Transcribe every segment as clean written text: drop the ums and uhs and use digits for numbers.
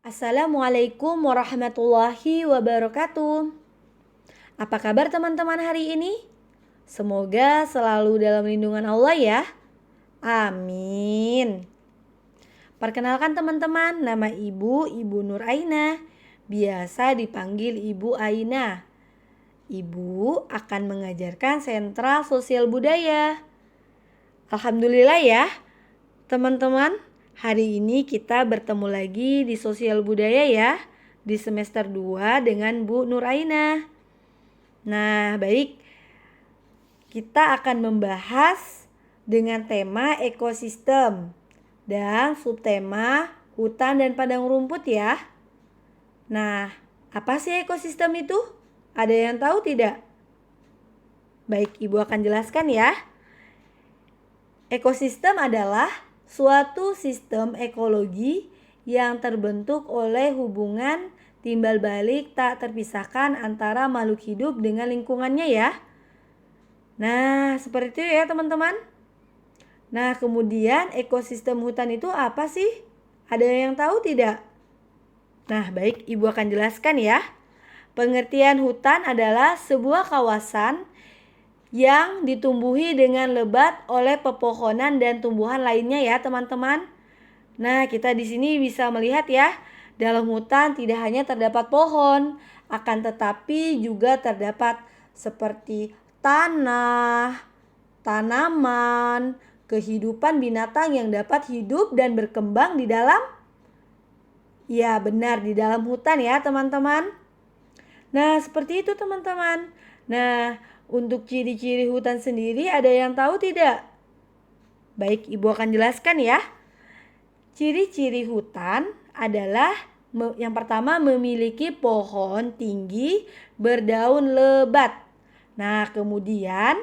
Assalamualaikum warahmatullahi wabarakatuh. Apa kabar teman-teman hari ini? Semoga selalu dalam lindungan Allah ya. Amin. Perkenalkan teman-teman, nama Ibu Nur Aina. Biasa dipanggil Ibu Aina. Ibu akan mengajarkan Sentral Sosial Budaya. Alhamdulillah ya, teman-teman. Hari ini kita bertemu lagi di Sosial Budaya ya, di semester 2 dengan Bu Nur Aina. Nah, baik. Kita akan membahas dengan tema ekosistem dan subtema hutan dan padang rumput ya. Nah, apa sih ekosistem itu? Ada yang tahu tidak? Baik, Ibu akan jelaskan ya. Ekosistem adalah suatu sistem ekologi yang terbentuk oleh hubungan timbal balik tak terpisahkan antara makhluk hidup dengan lingkungannya ya. Nah, seperti itu ya teman-teman. Nah, kemudian ekosistem hutan itu apa sih? Ada yang tahu tidak? Nah, baik, Ibu akan jelaskan ya. Pengertian hutan adalah sebuah kawasan yang ditumbuhi dengan lebat oleh pepohonan dan tumbuhan lainnya ya teman-teman. Nah, kita di sini bisa melihat ya, dalam hutan tidak hanya terdapat pohon, akan tetapi juga terdapat seperti tanah, tanaman, kehidupan binatang yang dapat hidup dan berkembang di dalam, ya benar, di dalam hutan ya teman-teman. Nah, seperti itu teman-teman. Nah, untuk ciri-ciri hutan sendiri ada yang tahu tidak? Baik, Ibu akan jelaskan ya. Ciri-ciri hutan adalah yang pertama memiliki pohon tinggi berdaun lebat. Nah, kemudian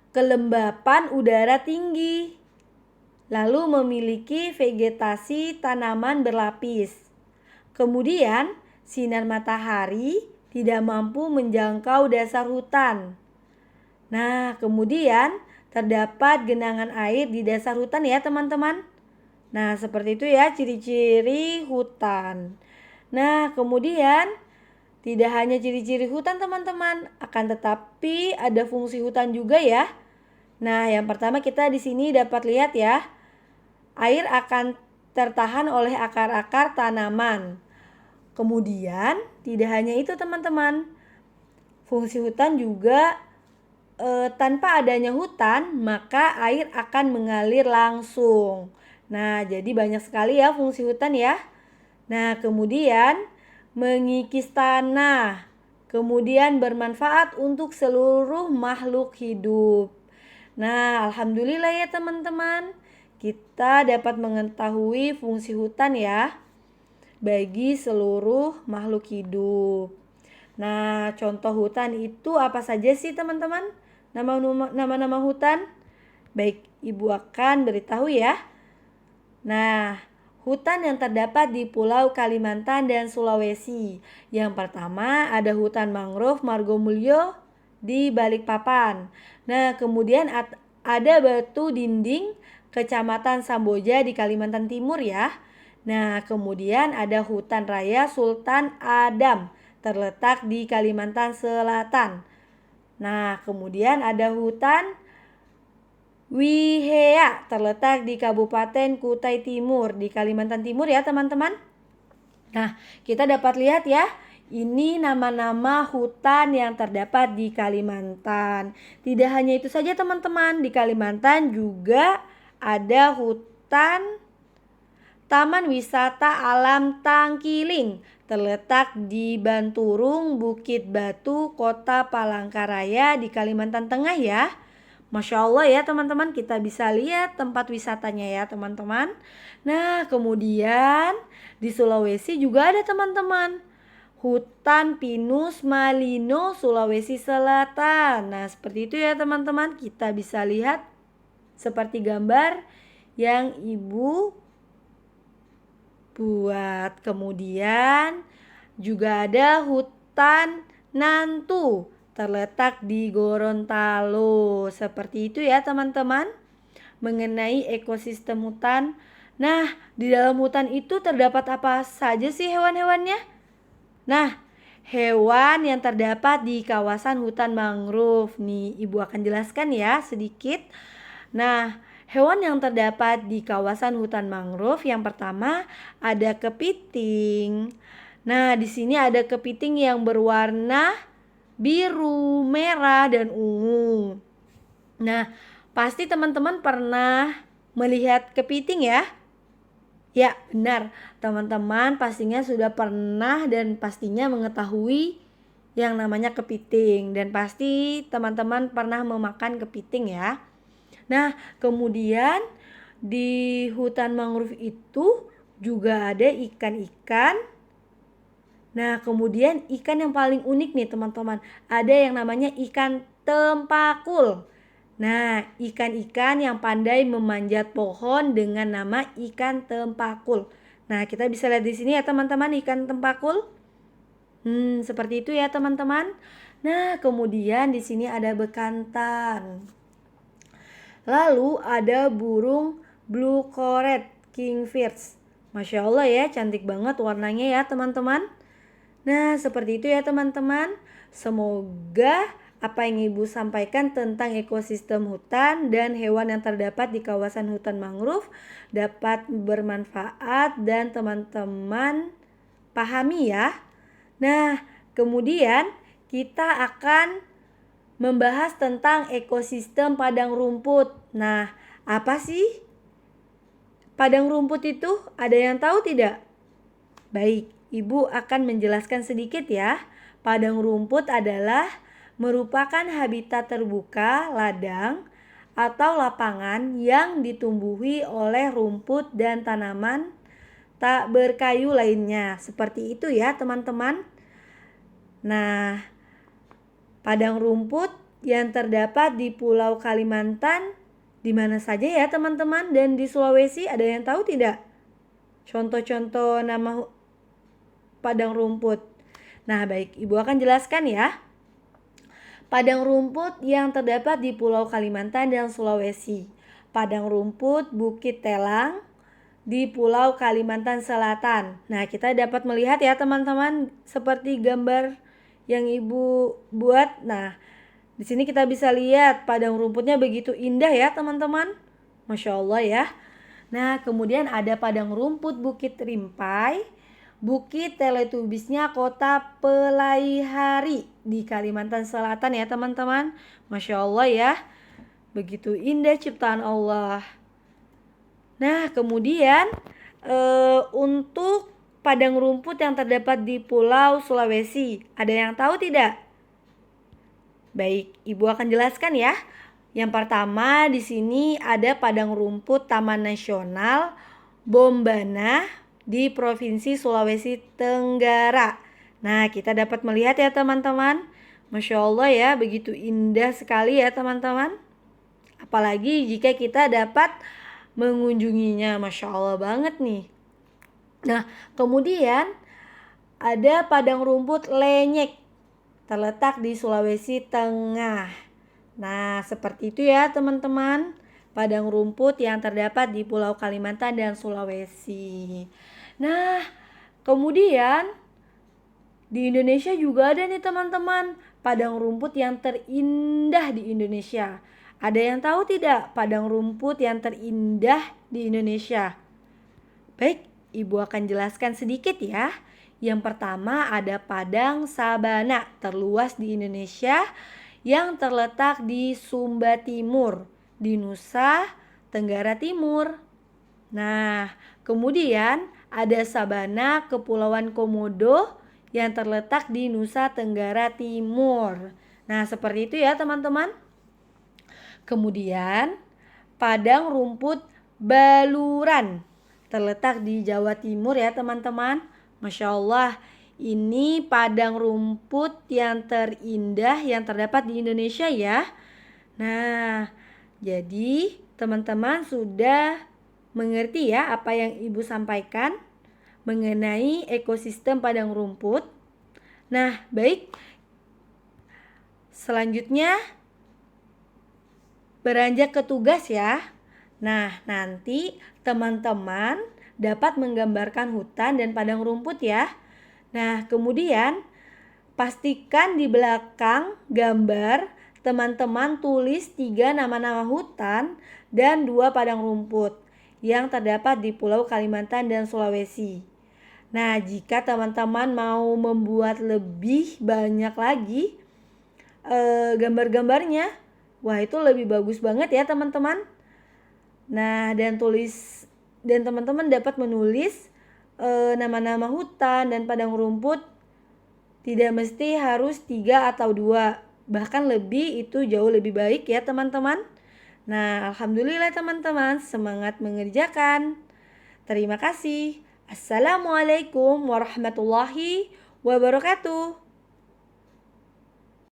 kelembapan udara tinggi. Lalu memiliki vegetasi tanaman berlapis. Kemudian sinar matahari tidak mampu menjangkau dasar hutan. Nah, kemudian terdapat genangan air di dasar hutan ya teman-teman. Nah, seperti itu ya ciri-ciri hutan. Nah, kemudian tidak hanya ciri-ciri hutan teman-teman, akan tetapi ada fungsi hutan juga ya. Nah, yang pertama kita di sini dapat lihat ya, air akan tertahan oleh akar-akar tanaman. Kemudian tidak hanya itu teman-teman, fungsi hutan juga tanpa adanya hutan maka air akan mengalir langsung. Nah, jadi banyak sekali ya fungsi hutan ya. Nah, kemudian mengikis tanah, kemudian bermanfaat untuk seluruh makhluk hidup. Nah, alhamdulillah ya teman-teman, kita dapat mengetahui fungsi hutan ya bagi seluruh makhluk hidup. Nah, contoh hutan itu apa saja sih teman-teman? Nama-nama hutan? Baik, Ibu akan beritahu ya. Nah, hutan yang terdapat di Pulau Kalimantan dan Sulawesi. Yang pertama ada hutan mangrove Margomulyo di Balikpapan. Nah, kemudian ada Batu Dinding Kecamatan Samboja di Kalimantan Timur ya. Nah, kemudian ada hutan raya Sultan Adam terletak di Kalimantan Selatan. Nah, kemudian ada hutan Wihea terletak di Kabupaten Kutai Timur di Kalimantan Timur ya teman-teman. Nah, kita dapat lihat ya, ini nama-nama hutan yang terdapat di Kalimantan. Tidak hanya itu saja teman-teman, di Kalimantan juga ada hutan Taman Wisata Alam Tangkiling terletak di Banturung, Bukit Batu, Kota Palangkaraya di Kalimantan Tengah ya. Masya Allah ya teman-teman, kita bisa lihat tempat wisatanya ya teman-teman. Nah, kemudian di Sulawesi juga ada teman-teman, Hutan Pinus Malino, Sulawesi Selatan. Nah, seperti itu ya teman-teman, kita bisa lihat seperti gambar yang Ibu buat. Kemudian juga ada hutan Nantu terletak di Gorontalo. Seperti itu ya teman-teman mengenai ekosistem hutan. Nah, di dalam hutan itu terdapat apa saja sih hewan-hewannya? Nah, hewan yang terdapat di kawasan hutan mangrove nih, Ibu akan jelaskan ya sedikit. Nah, hewan yang terdapat di kawasan hutan mangrove yang pertama ada kepiting. Nah, di sini ada kepiting yang berwarna biru, merah, dan ungu. Nah, pasti teman-teman pernah melihat kepiting ya? Ya, benar. Teman-teman pastinya sudah pernah dan pastinya mengetahui yang namanya kepiting. Dan pasti teman-teman pernah memakan kepiting ya. Nah, kemudian di hutan mangrove itu juga ada ikan-ikan. Nah, kemudian ikan yang paling unik nih teman-teman, ada yang namanya ikan tempakul. Nah, ikan-ikan yang pandai memanjat pohon dengan nama ikan tempakul. Nah, kita bisa lihat di sini ya teman-teman ikan tempakul. Seperti itu ya teman-teman. Nah, kemudian di sini ada bekantan. Lalu ada burung blue coret kingfish. Masya Allah ya, cantik banget warnanya ya teman-teman. Nah, seperti itu ya teman-teman. Semoga apa yang Ibu sampaikan tentang ekosistem hutan dan hewan yang terdapat di kawasan hutan mangrove dapat bermanfaat dan teman-teman pahami ya. Nah, kemudian kita akan membahas tentang ekosistem padang rumput. Nah, apa sih padang rumput itu? Ada yang tahu tidak? Baik, Ibu akan menjelaskan sedikit ya. Padang rumput adalah merupakan habitat terbuka, ladang, atau lapangan yang ditumbuhi oleh rumput dan tanaman tak berkayu lainnya. Seperti itu ya teman-teman. Nah, padang rumput yang terdapat di Pulau Kalimantan di mana saja ya teman-teman, dan di Sulawesi ada yang tahu tidak? Contoh-contoh nama padang rumput. Nah, baik, Ibu akan jelaskan ya. Padang rumput yang terdapat di Pulau Kalimantan dan Sulawesi. Padang rumput Bukit Telang di Pulau Kalimantan Selatan. Nah, kita dapat melihat ya teman-teman seperti gambar yang Ibu buat. Nah, di sini kita bisa lihat padang rumputnya begitu indah ya teman-teman. Masya Allah ya. Nah, kemudian ada padang rumput Bukit Rimpai, Bukit Teletubisnya Kota Pelaihari di Kalimantan Selatan ya teman-teman. Masya Allah ya, begitu indah ciptaan Allah. Nah, kemudian untuk padang rumput yang terdapat di Pulau Sulawesi, ada yang tahu tidak? Baik, Ibu akan jelaskan ya. Yang pertama di sini ada padang rumput Taman Nasional Bombana di Provinsi Sulawesi Tenggara. Nah, kita dapat melihat ya teman-teman. Masya Allah ya, begitu indah sekali ya teman-teman. Apalagi jika kita dapat mengunjunginya. Masya Allah banget nih. Nah, kemudian ada padang rumput Lenyek terletak di Sulawesi Tengah. Nah, seperti itu ya teman-teman. Padang rumput yang terdapat di Pulau Kalimantan dan Sulawesi. Nah, kemudian di Indonesia juga ada nih teman-teman, padang rumput yang terindah di Indonesia. Ada yang tahu tidak padang rumput yang terindah di Indonesia? Baik, Ibu akan jelaskan sedikit ya. Yang pertama ada Padang Sabana terluas di Indonesia yang terletak di Sumba Timur, di Nusa Tenggara Timur. Nah, kemudian ada Sabana Kepulauan Komodo yang terletak di Nusa Tenggara Timur. Nah, seperti itu ya teman-teman. Kemudian Padang Rumput Baluran terletak di Jawa Timur ya teman-teman. Masya Allah, ini padang rumput yang terindah yang terdapat di Indonesia ya. Nah, jadi teman-teman sudah mengerti ya apa yang Ibu sampaikan mengenai ekosistem padang rumput. Nah, baik. Selanjutnya beranjak ke tugas ya. Nah, nanti teman-teman dapat menggambarkan hutan dan padang rumput ya. Nah, kemudian pastikan di belakang gambar teman-teman tulis 3 nama-nama hutan dan 2 padang rumput yang terdapat di Pulau Kalimantan dan Sulawesi. Nah, jika teman-teman mau membuat lebih banyak lagi gambar-gambarnya, wah itu lebih bagus banget ya teman-teman. Nah, dan teman-teman dapat menulis nama-nama hutan dan padang rumput. Tidak mesti harus 3 atau 2, bahkan lebih itu jauh lebih baik ya teman-teman. Nah, alhamdulillah teman-teman, semangat mengerjakan. Terima kasih. Assalamualaikum warahmatullahi wabarakatuh.